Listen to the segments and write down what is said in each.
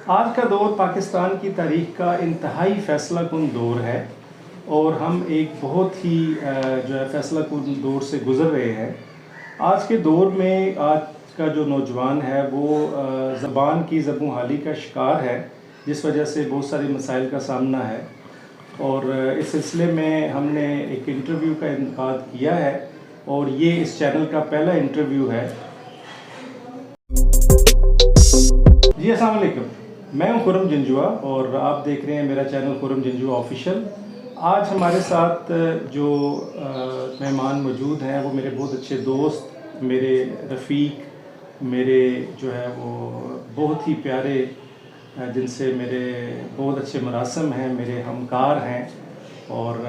آج کا دور پاکستان کی تاریخ کا انتہائی فیصلہ کن دور ہے اور ہم ایک بہت ہی جو ہے فیصلہ کن دور سے گزر رہے ہیں۔ آج کے دور میں آج کا جو نوجوان ہے وہ زبان کی زبوں حالی کا شکار ہے، جس وجہ سے بہت سارے مسائل کا سامنا ہے، اور اس سلسلے میں ہم نے ایک انٹرویو کا انعقاد کیا ہے اور یہ اس چینل کا پہلا انٹرویو ہے۔ جی السلام علیکم، میں ہوں خرم جنجوا اور آپ دیکھ رہے ہیں میرا چینل خرم جنجوا آفیشیل۔ آج ہمارے ساتھ جو مہمان موجود ہیں وہ میرے بہت اچھے دوست، میرے رفیق، میرے جو ہے وہ بہت ہی پیارے، جن سے میرے بہت اچھے مراسم ہیں، میرے ہمکار ہیں اور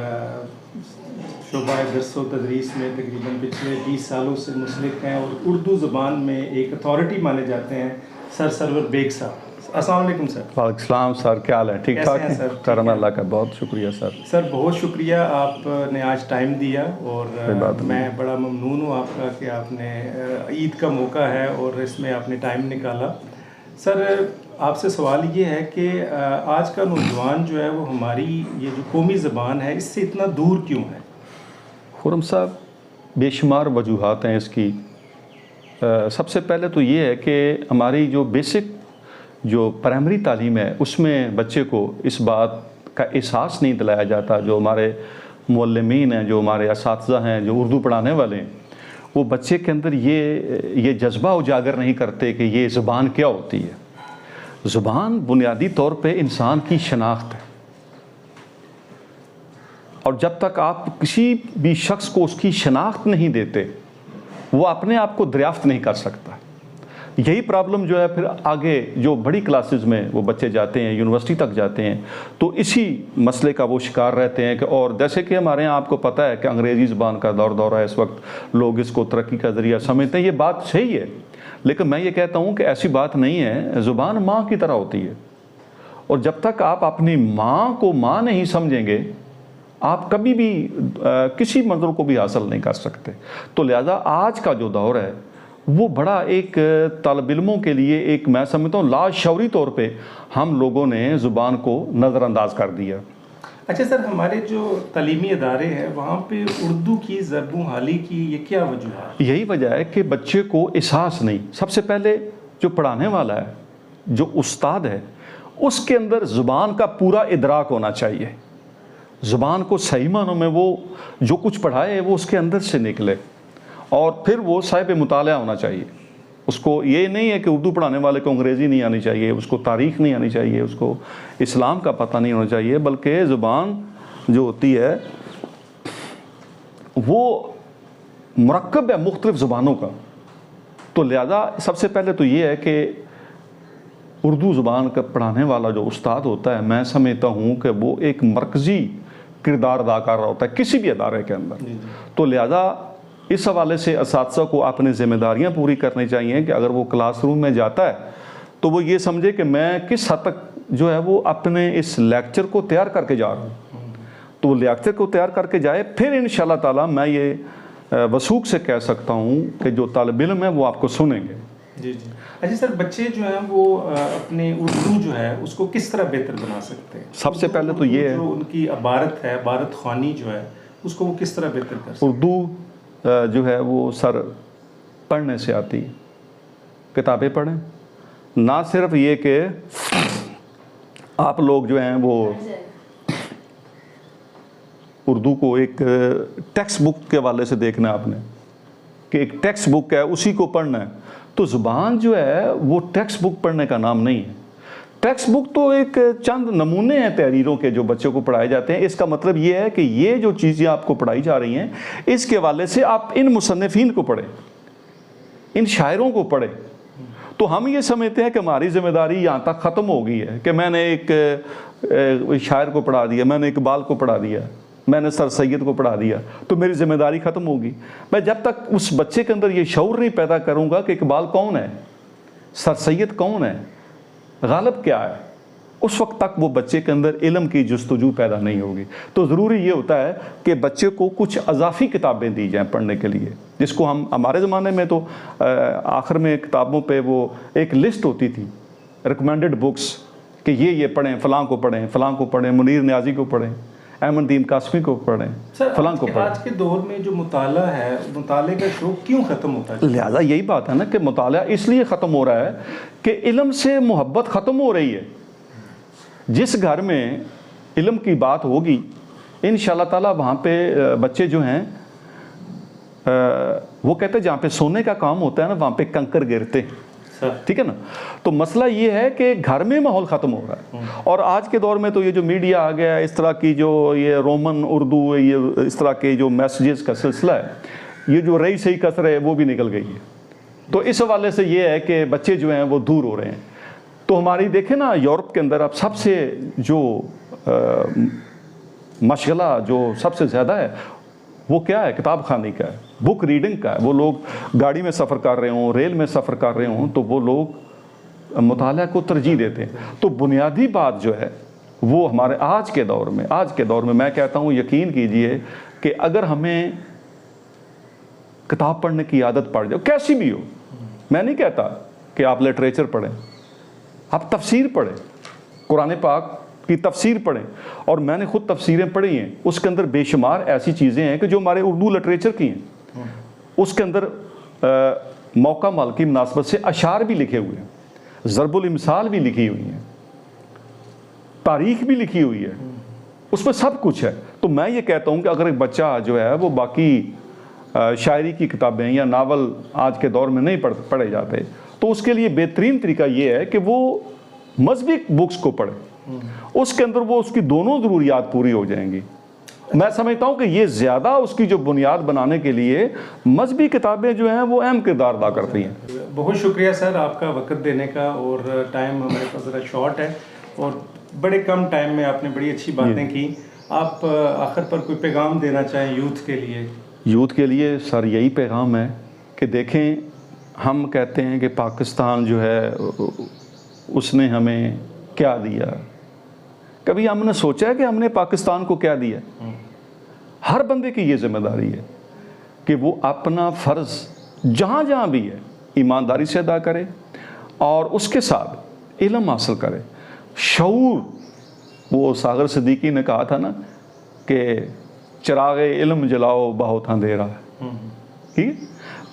شعبہ درس و تدریس میں تقریباً پچھلے 20 سالوں سے منسلک ہیں اور اردو زبان میں ایک اتھارٹی مانے جاتے ہیں، سر سرور بیگ صاحب۔ السلام علیکم سر۔ وعلیکم السلام سر، کیا حال ہے؟ ٹھیک ٹھاک ہیں سر؟ کرم اللہ کا، بہت شکریہ سر۔ سر بہت شکریہ، آپ نے آج ٹائم دیا اور میں بڑا ممنون ہوں آپ کا کہ آپ نے عید کا موقع ہے اور اس میں آپ نے ٹائم نکالا۔ سر آپ سے سوال یہ ہے کہ آج کا نوجوان جو ہے وہ ہماری یہ جو قومی زبان ہے اس سے اتنا دور کیوں ہے؟ خرم صاحب، بے شمار وجوہات ہیں اس کی۔ سب سے پہلے تو یہ ہے کہ ہماری جو بیسک جو پرائمری تعلیم ہے اس میں بچے کو اس بات کا احساس نہیں دلایا جاتا۔ جو ہمارے معلمین ہیں، جو ہمارے اساتذہ ہیں، جو اردو پڑھانے والے ہیں، وہ بچے کے اندر یہ جذبہ اجاگر نہیں کرتے کہ یہ زبان کیا ہوتی ہے۔ زبان بنیادی طور پہ انسان کی شناخت ہے، اور جب تک آپ کسی بھی شخص کو اس کی شناخت نہیں دیتے وہ اپنے آپ کو دریافت نہیں کر سکتا۔ یہی پرابلم جو ہے پھر آگے جو بڑی کلاسز میں وہ بچے جاتے ہیں، یونیورسٹی تک جاتے ہیں، تو اسی مسئلے کا وہ شکار رہتے ہیں کہ اور جیسے کہ ہمارے یہاں آپ کو پتہ ہے کہ انگریزی زبان کا دور ہے اس وقت، لوگ اس کو ترقی کا ذریعہ سمجھتے ہیں۔ یہ بات صحیح ہے، لیکن میں یہ کہتا ہوں کہ ایسی بات نہیں ہے۔ زبان ماں کی طرح ہوتی ہے، اور جب تک آپ اپنی ماں کو ماں نہیں سمجھیں گے آپ کبھی بھی کسی منظر کو بھی حاصل نہیں کر سکتے۔ تو لہذا آج کا جو دور ہے وہ بڑا ایک طالب علموں کے لیے ایک، میں سمجھتا ہوں لاشعوری طور پہ ہم لوگوں نے زبان کو نظر انداز کر دیا۔ اچھا سر، ہمارے جو تعلیمی ادارے ہیں وہاں پہ اردو کی ضرب حالی کی یہ کیا وجہ ہے؟ یہی وجہ ہے کہ بچے کو احساس نہیں۔ سب سے پہلے جو پڑھانے والا ہے، جو استاد ہے، اس کے اندر زبان کا پورا ادراک ہونا چاہیے۔ زبان کو صحیح معنوں میں وہ جو کچھ پڑھائے وہ اس کے اندر سے نکلے، اور پھر وہ صاحب مطالعہ ہونا چاہیے۔ اس کو یہ نہیں ہے کہ اردو پڑھانے والے کو انگریزی نہیں آنی چاہیے، اس کو تاریخ نہیں آنی چاہیے، اس کو اسلام کا پتہ نہیں ہونا چاہیے، بلکہ زبان جو ہوتی ہے وہ مرکب ہے مختلف زبانوں کا۔ تو لہذا سب سے پہلے تو یہ ہے کہ اردو زبان کا پڑھانے والا جو استاد ہوتا ہے، میں سمجھتا ہوں کہ وہ ایک مرکزی کردار ادا کر رہا ہوتا ہے کسی بھی ادارے کے اندر۔ تو لہذا اس حوالے سے اساتذہ کو اپنی ذمہ داریاں پوری کرنی چاہیے کہ اگر وہ کلاس روم میں جاتا ہے تو وہ یہ سمجھے کہ میں کس حد تک جو ہے وہ اپنے اس لیکچر کو تیار کر کے جا رہا ہوں، تو وہ لیکچر کو تیار کر کے جائے۔ پھر انشاءاللہ تعالیٰ میں یہ وثوق سے کہہ سکتا ہوں کہ جو طالب علم ہے وہ آپ کو سنیں گے۔ جی جی۔ اچھا سر، بچے جو ہیں وہ اپنے اردو جو ہے اس کو کس طرح بہتر بنا سکتے ہیں؟ سب سے پہلے تو یہ ہے جو ان کی عبارت ہے، عبارت خوانی جو ہے، اس کو وہ کس طرح بہتر کر سکتے ہیں؟ اردو جو ہے وہ سر پڑھنے سے آتی، کتابیں پڑھیں۔ نہ صرف یہ کہ آپ لوگ جو ہیں وہ اردو کو ایک ٹیکسٹ بک کے حوالے سے دیکھنا ہے آپ نے کہ ایک ٹیکسٹ بک ہے اسی کو پڑھنا ہے، تو زبان جو ہے وہ ٹیکسٹ بک پڑھنے کا نام نہیں ہے۔ ٹیکسٹ بک تو ایک چند نمونے ہیں تحریروں کے جو بچوں کو پڑھائے جاتے ہیں۔ اس کا مطلب یہ ہے کہ یہ جو چیزیں آپ کو پڑھائی جا رہی ہیں اس کے حوالے سے آپ ان مصنفین کو پڑھیں، ان شاعروں کو پڑھیں۔ تو ہم یہ سمجھتے ہیں کہ ہماری ذمہ داری یہاں تک ختم ہو گئی ہے کہ میں نے ایک شاعر کو پڑھا دیا، میں نے اقبال کو پڑھا دیا، میں نے سر سید کو پڑھا دیا، تو میری ذمہ داری ختم ہوگی۔ میں جب تک اس بچے کے اندر یہ شعور نہیں پیدا کروں گا کہ اقبال کون ہے، سر سید کون ہے، غالب کیا ہے، اس وقت تک وہ بچے کے اندر علم کی جستجو پیدا نہیں ہوگی۔ تو ضروری یہ ہوتا ہے کہ بچے کو کچھ اضافی کتابیں دی جائیں پڑھنے کے لیے، جس کو ہمارے زمانے میں تو آخر میں کتابوں پہ وہ ایک لسٹ ہوتی تھی، ریکمینڈڈ بکس، کہ یہ پڑھیں، فلاں کو پڑھیں، فلاں کو پڑھیں، منیر نیازی کو پڑھیں، احمد دین قاسمی کو پڑھیں، فلاں کو پڑھیں۔ آج کے دور میں جو مطالعہ ہے، مطالعے کا شوق کیوں ختم ہوتا ہے؟ لہٰذا یہی بات ہے نا کہ مطالعہ اس لیے ختم ہو رہا ہے کہ علم سے محبت ختم ہو رہی ہے۔ جس گھر میں علم کی بات ہوگی انشاءاللہ تعالیٰ وہاں پہ بچے جو ہیں وہ کہتے ہیں جہاں پہ سونے کا کام ہوتا ہے نا وہاں پہ کنکر گرتے ہیں، ٹھیک ہے نا۔ تو مسئلہ یہ ہے کہ گھر میں ماحول ختم ہو رہا ہے، اور آج کے دور میں تو یہ جو میڈیا آ گیا ہے، اس طرح کی جو یہ رومن اردو، یہ اس طرح کے جو میسیجز کا سلسلہ ہے، یہ جو رئی صحیح کثر ہے وہ بھی نکل گئی ہے۔ تو اس حوالے سے یہ ہے کہ بچے جو ہیں وہ دور ہو رہے ہیں۔ تو ہماری دیکھیں نا یورپ کے اندر اب سب سے جو مشغلہ جو سب سے زیادہ ہے وہ کیا ہے؟ کتاب خوانی کا ہے، بک ریڈنگ کا ہے۔ وہ لوگ گاڑی میں سفر کر رہے ہوں، ریل میں سفر کر رہے ہوں، تو وہ لوگ مطالعہ کو ترجیح دیتے ہیں۔ تو بنیادی بات جو ہے وہ ہمارے آج کے دور میں میں کہتا ہوں یقین کیجئے کہ اگر ہمیں کتاب پڑھنے کی عادت پڑ جائے کیسی بھی ہو، میں نہیں کہتا کہ آپ لٹریچر پڑھیں، آپ تفسیر پڑھیں، قرآن پاک کی تفسیر پڑھیں، اور میں نے خود تفسیریں پڑھی ہیں، اس کے اندر بے شمار ایسی چیزیں ہیں کہ جو ہمارے اردو لٹریچر کی ہیں۔ اس کے اندر موقع مال کی مناسبت سے اشعار بھی لکھے ہوئے ہیں، ضرب الامثال بھی لکھی ہوئی ہیں، تاریخ بھی لکھی ہوئی ہے، اس میں سب کچھ ہے۔ تو میں یہ کہتا ہوں کہ اگر ایک بچہ جو ہے وہ باقی شاعری کی کتابیں یا ناول آج کے دور میں نہیں پڑھے جاتے، تو اس کے لیے بہترین طریقہ یہ ہے کہ وہ مذہبی بکس کو پڑھے، اس کے اندر وہ اس کی دونوں ضروریات پوری ہو جائیں گی۔ میں سمجھتا ہوں کہ یہ زیادہ اس کی جو بنیاد بنانے کے لیے مذہبی کتابیں جو ہیں وہ اہم کردار ادا کرتی ہیں۔ بہت شکریہ سر آپ کا وقت دینے کا، اور ٹائم ہمارے پاس ذرا شارٹ ہے اور بڑے کم ٹائم میں آپ نے بڑی اچھی باتیں کی۔ آپ آخر پر کوئی پیغام دینا چاہیں یوتھ کے لیے؟ یوتھ کے لیے سر یہی پیغام ہے کہ دیکھیں، ہم کہتے ہیں کہ پاکستان جو ہے اس نے ہمیں کیا دیا، کبھی ہم نے سوچا ہے کہ ہم نے پاکستان کو کیا دیا؟ ہر بندے کی یہ ذمہ داری ہے کہ وہ اپنا فرض جہاں جہاں بھی ہے ایمانداری سے ادا کرے، اور اس کے ساتھ علم حاصل کرے، شعور۔ وہ ساغر صدیقی نے کہا تھا نا کہ چراغ علم جلاؤ بہت اندھیرا ہے، ٹھیک؟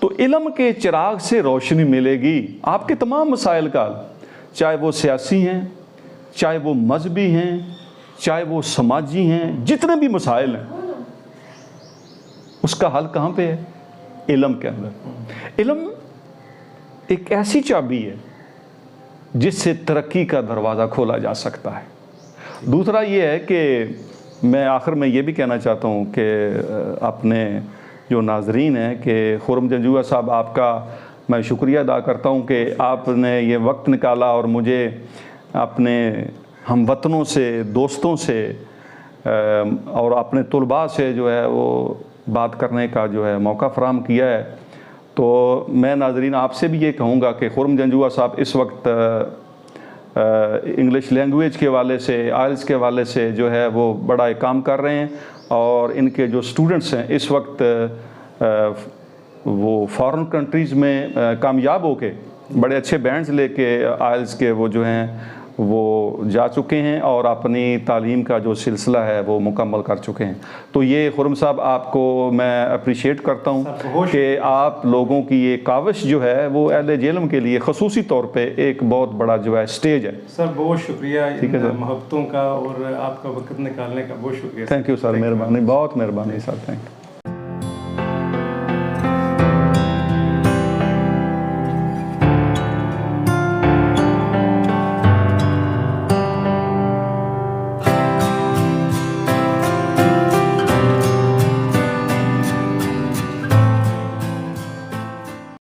تو علم کے چراغ سے روشنی ملے گی آپ کے تمام مسائل کا، چاہے وہ سیاسی ہیں، چاہے وہ مذہبی ہیں، چاہے وہ سماجی ہیں، جتنے بھی مسائل ہیں اس کا حل کہاں پہ ہے؟ علم کے اندر۔ علم ایک ایسی چابی ہے جس سے ترقی کا دروازہ کھولا جا سکتا ہے۔ دوسرا یہ ہے کہ میں آخر میں یہ بھی کہنا چاہتا ہوں کہ اپنے جو ناظرین ہیں کہ خرم جنجوعہ صاحب، آپ کا میں شکریہ ادا کرتا ہوں کہ آپ نے یہ وقت نکالا اور مجھے اپنے ہم وطنوں سے، دوستوں سے اور اپنے طلباء سے جو ہے وہ بات کرنے کا جو ہے موقع فراہم کیا ہے۔ تو میں ناظرین آپ سے بھی یہ کہوں گا کہ خرم جنجوعہ صاحب اس وقت انگلش لینگویج کے حوالے سے، آئلس کے حوالے سے جو ہے وہ بڑا ایک کام کر رہے ہیں، اور ان کے جو سٹوڈنٹس ہیں اس وقت وہ فارن کنٹریز میں کامیاب ہو کے بڑے اچھے بینڈز لے کے آئلس کے وہ جو ہیں وہ جا چکے ہیں، اور اپنی تعلیم کا جو سلسلہ ہے وہ مکمل کر چکے ہیں۔ تو یہ خرم صاحب آپ کو میں اپریشیٹ کرتا ہوں کہ آپ لوگوں کی یہ کاوش جو ہے وہ اہل علم کے لیے خصوصی طور پہ ایک بہت بڑا جو ہے سٹیج ہے۔ سر بہت شکریہ محبتوں کا اور آپ کا وقت نکالنے کا، بہت شکریہ۔ تھینک یو سر، مہربانی، بہت مہربانی سر، تھینک یو۔